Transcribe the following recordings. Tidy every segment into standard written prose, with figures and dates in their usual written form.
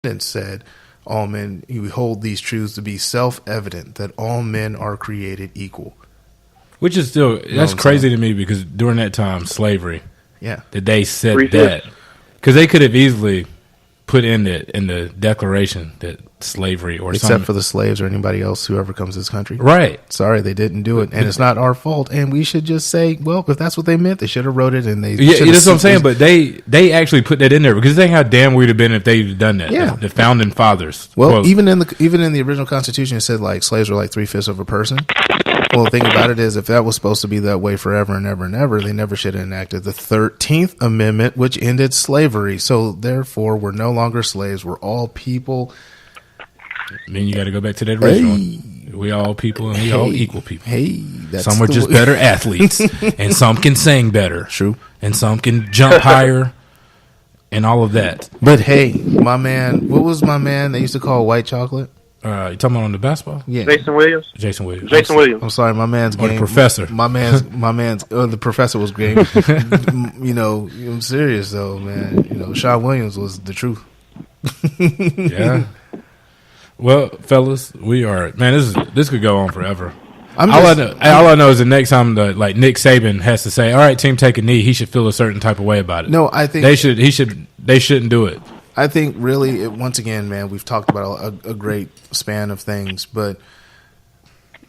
and said, all men, you hold these truths to be self-evident, that all men are created equal. Which is still, that's crazy to me, because during that time, slavery, that they said that. Because they could have easily put in the Declaration that slavery or except something. for the slaves or anybody else who ever comes to this country. Right. Sorry, they didn't do it, and it's not our fault. And we should just say, well, if that's what they meant, they should have wrote it. And they that's what I'm saying. But they actually put that in there, because think how damn we'd have been if they'd done that. Yeah, the founding fathers. Well, even in the original Constitution, it said like slaves were like 3/5 of a person. Well, the thing about it is, if that was supposed to be that way forever and ever and ever, they never should have enacted the 13th Amendment, which ended slavery. So therefore, we're no longer slaves. We're all people. Then you got to go back to that original one. We all people, and we all equal people. Some are just better athletes, and some can sing better. True. And some can jump higher, and all of that. But hey, my man, what was my man they used to call white chocolate? You talking about on the basketball? Yeah. Jason Williams. I'm sorry, my man's game. Or the professor. My man's. The professor was game. I'm serious though, man. Sean Williams was the truth. Yeah. Well, fellas, we are, man. This could go on forever. All I know is the next time like Nick Saban has to say, "All right, team, take a knee," he should feel a certain type of way about it. No, I think they shouldn't do it. I think really, once again, man, we've talked about a great span of things, but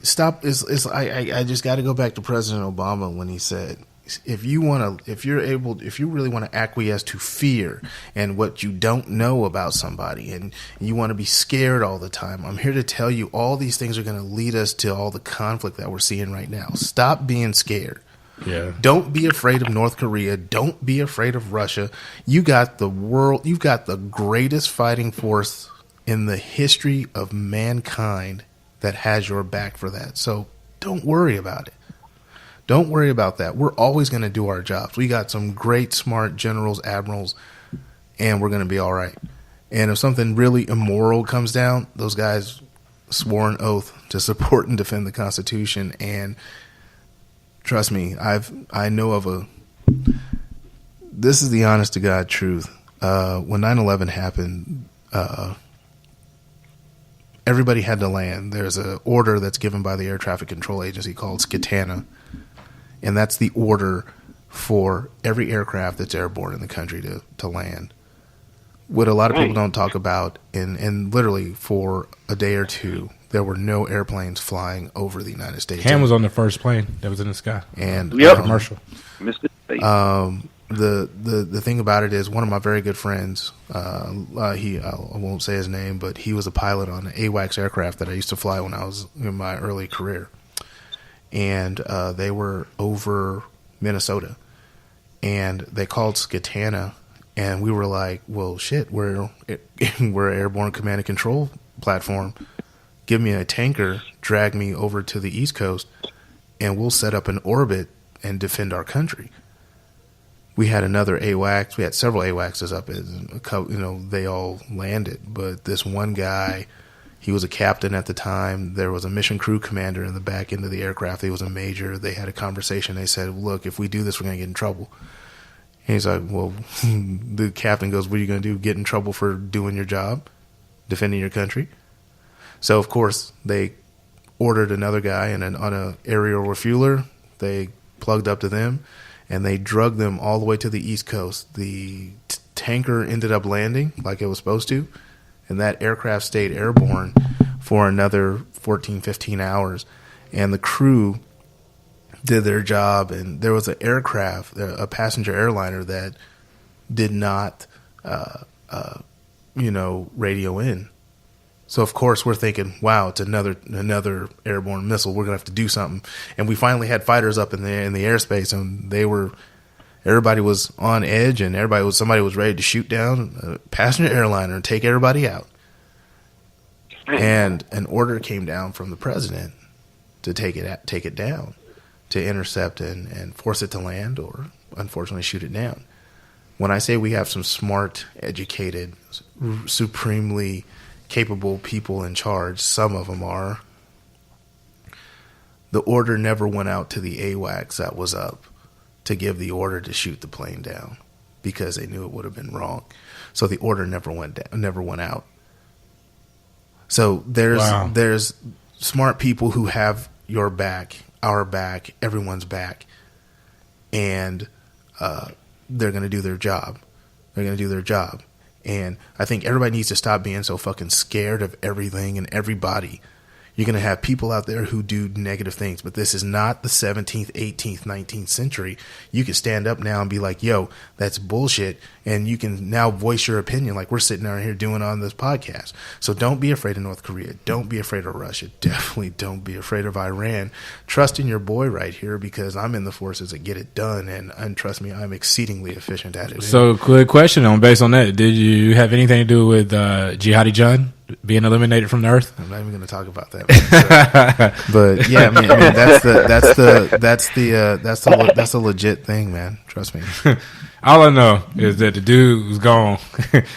stop. I just got to go back to President Obama when he said, if you really want to acquiesce to fear and what you don't know about somebody, and you want to be scared all the time, I'm here to tell you all these things are going to lead us to all the conflict that we're seeing right now. Stop being scared. Yeah. Don't be afraid of North Korea. Don't be afraid of Russia. You got the world. You've got the greatest fighting force in the history of mankind that has your back for that. So don't worry about it. Don't worry about that. We're always going to do our jobs. We got some great, smart generals, admirals, and we're going to be all right. And if something really immoral comes down, those guys swore an oath to support and defend the Constitution. And trust me, I know of this is the honest to God truth. When 9/11 happened, everybody had to land. There's an order that's given by the Air Traffic Control Agency called SCATANA, and that's the order for every aircraft that's airborne in the country to land. What a lot of people don't talk about, and literally for a day or two, there were no airplanes flying over the United States. Ham was on the first plane that was in the sky. And commercial. The thing about it is, one of my very good friends, I won't say his name, but he was a pilot on an AWACS aircraft that I used to fly when I was in my early career. And they were over Minnesota, and they called SCATANA, and we were like, well, shit, we're an airborne command and control platform. Give me a tanker, drag me over to the East Coast, and we'll set up an orbit and defend our country. We had another AWACS. We had several AWACSs up. They all landed. But this one guy, he was a captain at the time. There was a mission crew commander in the back end of the aircraft. He was a major. They had a conversation. They said, look, if we do this, we're going to get in trouble. And he's like, well, the captain goes, what are you going to do? Get in trouble for doing your job, defending your country? So, of course, they ordered another guy on an aerial refueler. They plugged up to them, and they drugged them all the way to the East Coast. The tanker ended up landing like it was supposed to, and that aircraft stayed airborne for another 14, 15 hours. And the crew did their job, and there was an aircraft, a passenger airliner that did not, radio in. So, of course, we're thinking, wow, it's another airborne missile. We're going to have to do something. And we finally had fighters up in the airspace, and everybody was on edge, and somebody was ready to shoot down a passenger airliner and take everybody out. And an order came down from the president to take it down, to intercept and force it to land, or unfortunately shoot it down. When I say we have some smart, educated, supremely capable people in charge, some of them are, the order never went out to the AWACS that was up to give the order to shoot the plane down. because they knew it would have been wrong. So the order never went out. So there's smart people who have your back, our back, everyone's back, and they're going to do their job. And I think everybody needs to stop being so fucking scared of everything and everybody. You're going to have people out there who do negative things, but this is not the 17th, 18th, 19th century. You can stand up now and be like, yo, that's bullshit. And you can now voice your opinion like we're sitting down here doing on this podcast. So don't be afraid of North Korea. Don't be afraid of Russia. Definitely don't be afraid of Iran. Trust in your boy right here because I'm in the forces that get it done. And trust me, I'm exceedingly efficient at it. So quick question based on that. Did you have anything to do with Jihadi John being eliminated from the earth? I'm not even going to talk about that. But yeah, I mean that's the legit thing, man. Trust me. All I know is that the dude was gone.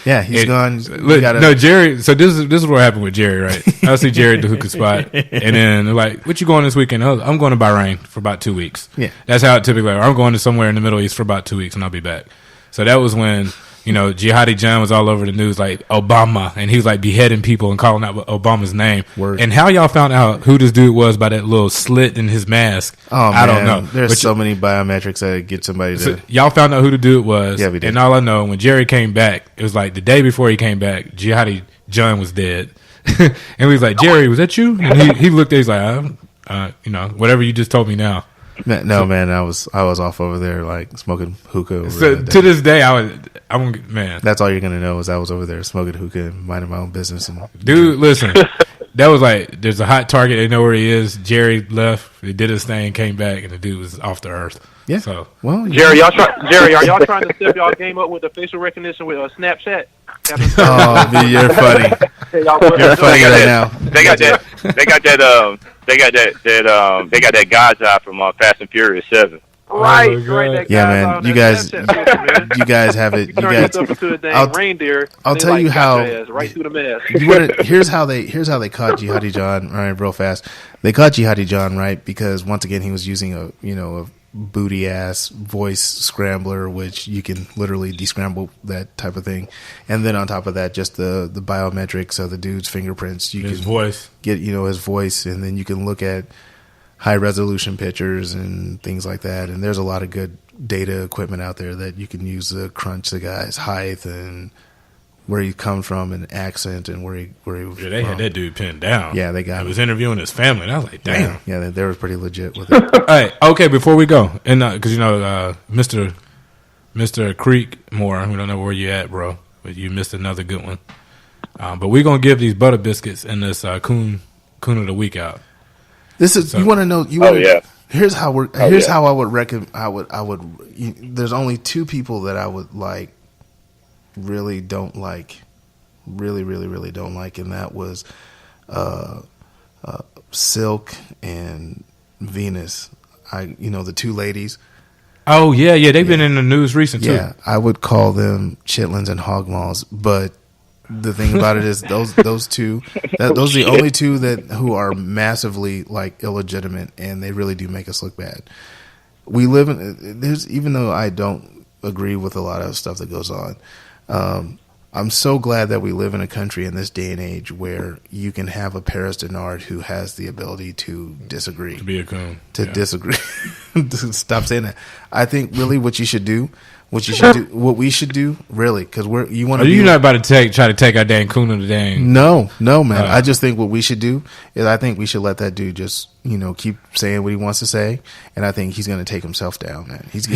Yeah, he's gone. No, Jerry. So this is what happened with Jerry, right? I see Jerry at the hookah spot, and then they're like, "What you going this weekend?" I'm going to Bahrain for about 2 weeks. Yeah, that's how it typically. I'm going to somewhere in the Middle East for about 2 weeks, and I'll be back. So that was when. Jihadi John was all over the news like Obama, and he was like beheading people and calling out Obama's name. Word. And how y'all found out who this dude was by that little slit in his mask? I don't know. There's so many biometrics that get somebody to. So y'all found out who the dude was. Yeah, we did. And all I know, when Jerry came back, it was like the day before he came back, Jihadi John was dead. And we was like, Jerry, was that you? And he looked at, he's like, whatever you just told me now. No, man, I was off over there like smoking hookah. So to this day, man. That's all you're gonna know is I was over there smoking hookah and minding my own business. And dude, listen, that was like there's a hot target. They know where he is. Jerry left. He did his thing, came back, and the dude was off the earth. Yeah. So well, Jerry, are y'all trying to step y'all game up with the facial recognition with Snapchat? Oh, dude, you're funny. You're funny right now. They got that guy's eye from Fast and Furious 7. Right. Yeah, man. You guys have it. You guys. I'll tell you how. Right through the mask. Here's how they caught Jihadi John. Right, real fast. They caught Jihadi John right because once again he was using a booty ass voice scrambler, which you can literally descramble that type of thing, and then on top of that, just the biometrics of the dude's fingerprints. His voice. Get his voice, and then you can look at high resolution pictures and things like that. And there's a lot of good data equipment out there that you can use to crunch the guy's height and where he come from and accent and where he was they from. had that dude pinned down. Yeah, they got him. He was interviewing his family, and I was like, damn. Yeah, they were pretty legit with it. All right, okay, before we go, and because Mr. Creekmore, we don't know where you at, bro, but you missed another good one. But we're gonna give these butter biscuits and this coon of the week out. This is you want to know. Here's how I would reckon. There's only two people that I would like. Really don't like, really don't like, and that was Silk and Venus. The two ladies. Oh yeah, they've been in the news recently too. Yeah, I would call them chitlins and hog maws, but the thing about it is those two, those are the only two who are massively like illegitimate, and they really do make us look bad. We live in even though I don't agree with a lot of stuff that goes on. I'm so glad that we live in a country in this day and age where you can have a Paris Denard who has the ability to disagree. To be a coon. Disagree. Stop saying that. I think really what we should do, really, because you want to. Are you not about to try to take our dang coon of the dang? No, man. I just think what we should do is I think we should let that dude just keep saying what he wants to say, and I think he's going to take himself down, man. He's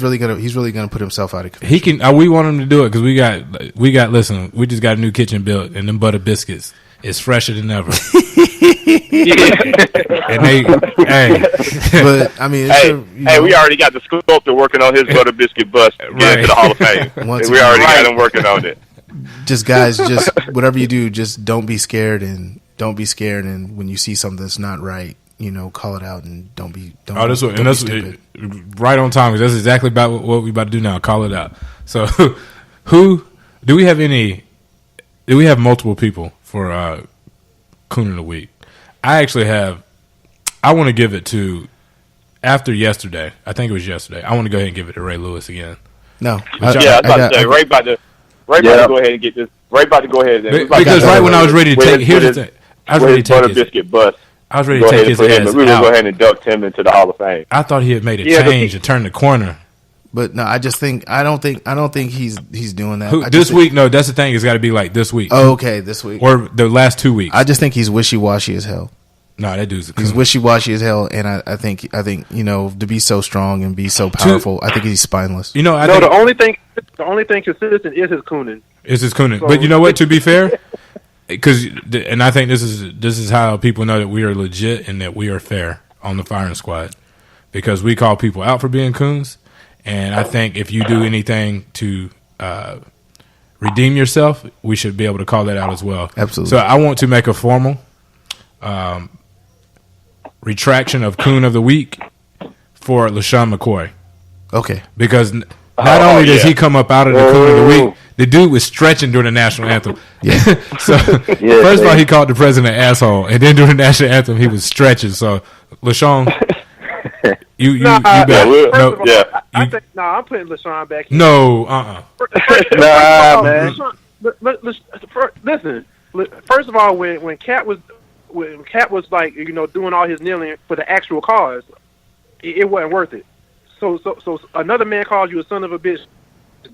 really going to put himself out of control. He can. We want him to do it because we got. Listen, we just got a new kitchen built, and them butter biscuits is fresher than ever. And but I mean, we already got the sculptor working on his butter biscuit bust. Get into the Hall of Fame. We already got him working on it. Just guys, just whatever you do, just don't be scared, and when you see something that's not right, call it out, and don't be stupid. Right on time, because that's exactly about what we about to do now. Call it out. So, who do we have any? Do we have multiple people for Coon of the Week? I actually have. I want to give it to after yesterday. I think it was yesterday. I want to go ahead and give it to Ray Lewis again. No. I was about to say, Ray about to go ahead and get this. Ray about to go ahead and because right when I was ready to take, here's the thing. I was ready to take his biscuit bust. I was ready to take his ass We will out. go ahead and induct him into the Hall of Fame. I thought he had made a change and turned the corner. But no, I don't think he's doing that. This week, no, that's the thing. It's got to be like this week. Oh, okay, this week or the last 2 weeks. I just think he's wishy-washy as hell. No, that dude's he's wishy-washy as hell, and I think to be so strong and be so powerful, I think he's spineless. The only thing consistent is his cooning. It's his cooning, but you know what? To be fair, and I think this is how people know that we are legit and that we are fair on the firing squad, because we call people out for being coons. And I think if you do anything to redeem yourself, we should be able to call that out as well. Absolutely. So I want to make a formal retraction of Coon of the Week for LaShawn McCoy. Okay. Because not only does he come up out of the Coon of the Week, the dude was stretching during the national anthem. Yeah. So first of all, he called the president an asshole, and then during the national anthem, he was stretching. So LaShawn, you better. I'm putting LaShawn back in. No, man. Listen. First of all, when Cat was like doing all his kneeling for the actual cause, it wasn't worth it. So another man calls you a son of a bitch,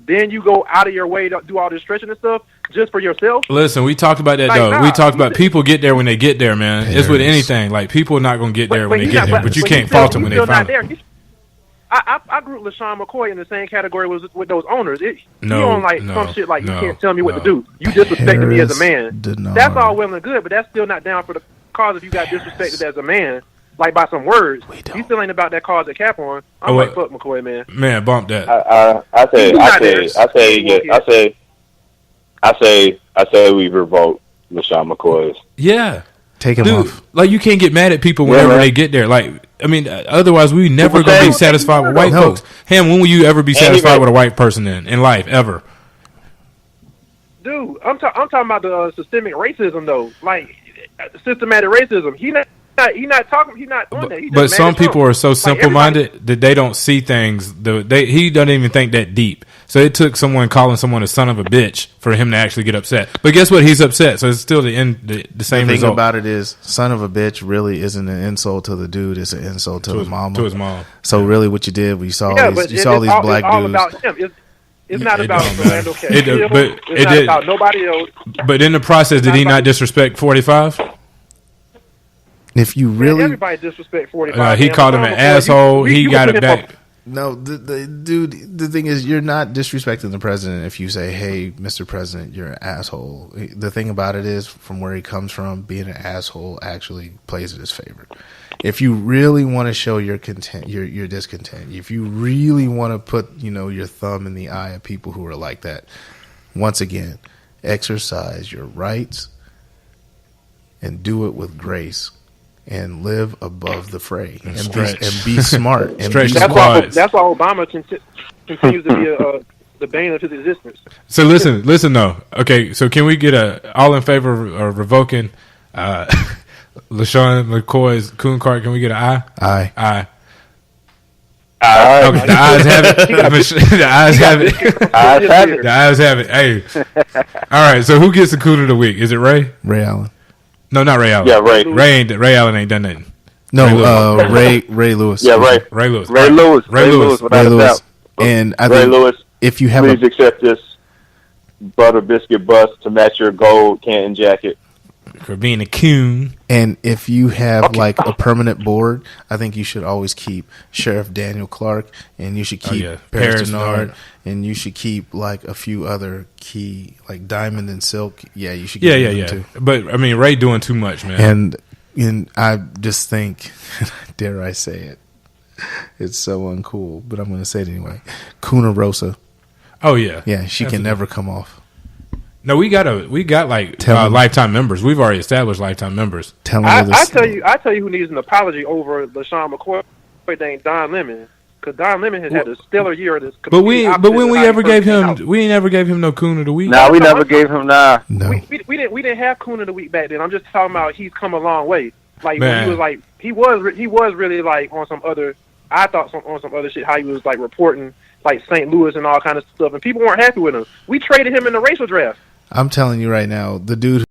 then you go out of your way to do all this stretching and stuff just for yourself. Listen, we talked about that though. We talked about people get there when they get there, man. It's with anything. Like people are not going to get there when they get there, but you can't fault them when they find there. I group LaShawn McCoy in the same category with those owners. Some shit like you can't tell me what to do. You disrespected me as a man. That's all well and good, but that's still not down for the cause if you got disrespected as a man, like by some words. You still ain't about that cause at Cap on. I'm like, fuck McCoy, man. Man, bump that. I say we revoke LaShawn McCoy's. Yeah. Take him off. Like, you can't get mad at people whenever they get there. Like, I mean, otherwise we never going to be satisfied with white folks. Ham, when will you ever be satisfied with a white person in life, ever? Dude, I'm talking about the systemic racism, though. Like, systematic racism. He's not doing that. But some people are so simple-minded that they don't see things. He doesn't even think that deep. So it took someone calling someone a son of a bitch for him to actually get upset. But guess what? He's upset, so it's still the same result. The thing about it is, son of a bitch really isn't an insult to the dude. It's an insult to his mama. To his mom. So really what you did, you saw these black dudes. About him. It's not about Orlando Cat. It's not about nobody else. But in the process, did he not disrespect 45? If you really, everybody disrespect 45. He called him an asshole. He got it back. No, the dude. The thing is, you're not disrespecting the president if you say, "Hey, Mr. President, you're an asshole." The thing about it is, from where he comes from, being an asshole actually plays in his favor. If you really want to show your discontent, if you really want to put your thumb in the eye of people who are like that, once again, exercise your rights and do it with grace. And live above the fray, and be smart. And that's why Obama continues to be the bane of his existence. So listen though. Okay, so can we get all in favor of revoking LaShawn McCoy's coon card? Can we get an aye? Aye. Okay, the ayes have it. The ayes have it. The ayes have it. Hey, all right. So who gets the coon of the week? Is it Ray? Ray Allen. No, not Ray Allen. Yeah, Ray. Ray Allen ain't done nothing. No, Ray Lewis. Yeah, Ray Lewis. Ray Lewis. And I think Lewis, if you have please accept this butter biscuit bust to match your gold Canton jacket. For being a coon. And if you have like a permanent board, I think you should always keep Sheriff Daniel Clark, and you should keep Paris Denard, and you should keep like a few other key, like Diamond and Silk. Yeah, you should. Them too. But I mean, Ray doing too much, man. And I just think, dare I say it, it's so uncool, but I'm going to say it anyway. Kuna Rosa. Oh yeah, yeah, she can never come off. No, we got like lifetime members. We've already established lifetime members. I tell you who needs an apology over LaShawn McCoy. Named Don Lemon, because Don Lemon has had a stellar year. But when we ever gave him, we ain't never gave him no coon of the week. No, we never gave him No, we didn't have coon of the week back then. I'm just talking about he's come a long way. Like man. When he was really like on some other. I thought on some other shit how he was like reporting like St. Louis and all kind of stuff, and people weren't happy with him. We traded him in the racial draft. I'm telling you right now, the dude